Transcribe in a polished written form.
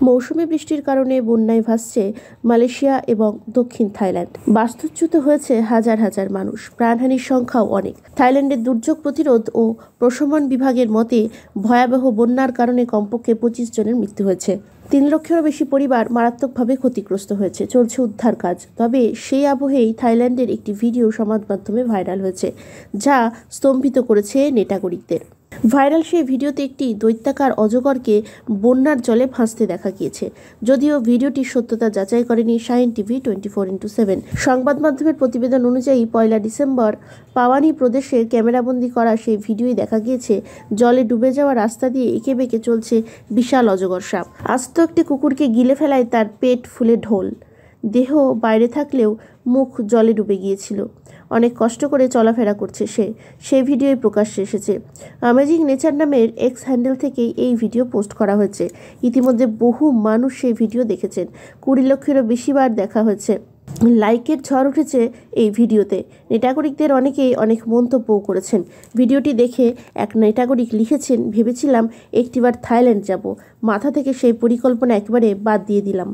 মৌসুমি বৃষ্টির কারণে বন্যায় ভাসছে মালয়েশিয়া এবং দক্ষিণ থাইল্যান্ড। বাস্তুচ্যুত হয়েছে হাজার হাজার মানুষ, প্রাণহানির সংখ্যাও অনেক। থাইল্যান্ডের দুর্যোগ প্রতিরোধ ও প্রশমন বিভাগের মতে ভয়াবহ বন্যার কারণে কমপক্ষে 25 জনের মৃত্যু হয়েছে। 3 লক্ষেরও বেশি পরিবার মারাত্মকভাবে ক্ষতিগ্রস্ত হয়েছে। চলছে উদ্ধার কাজ। তবে সেই আবহেই থাইল্যান্ডের একটি ভিডিও সমাজ মাধ্যমে ভাইরাল হয়েছে, যা স্তম্ভিত করেছে নেটাগরিকদের। ভাইরাল সেই ভিডিওতে একটি দৈত্যাকার অজগরকে বন্যার জলে ভাসতে দেখা গিয়েছে। যদিও ভিডিওটির সত্যতা যাচাই করেনি শাহিন টিভি 24x7। সংবাদ মাধ্যমের প্রতিবেদন অনুযায়ী 1 ডিসেম্বর পাওয়ানি প্রদেশের ক্যামেরাবন্দি করা সেই ভিডিওয় দেখা গিয়েছে জলে ডুবে যাওয়া রাস্তা দিয়ে এঁকে বেঁকে চলছে বিশাল অজগর সাপ। আস্ত একটি কুকুরকে গিলে ফেলায় তার পেট ফুলে ঢোল, দেহ বাইরে থাকলেও মুখ জলে ডুবে গিয়েছিল। অনেক কষ্ট করে চলাফেরা করছে সেই ভিডিওই প্রকাশ্যে এসেছে। অ্যামেজিং নেচার নামের এক্স হ্যান্ডেল থেকেই এই ভিডিও পোস্ট করা হয়েছে। ইতিমধ্যে বহু মানুষ সেই ভিডিও দেখেছেন। 20 লক্ষেরও বেশি বার দেখা হয়েছে। লাইকের ঝড় উঠেছে এই ভিডিওতে। নেটাগরিকদের অনেকেই অনেক মন্তব্যও করেছেন। ভিডিওটি দেখে এক নেটাগরিক লিখেছেন, ভেবেছিলাম একটিবার থাইল্যান্ড যাব, মাথা থেকে সেই পরিকল্পনা একেবারে বাদ দিয়ে দিলাম।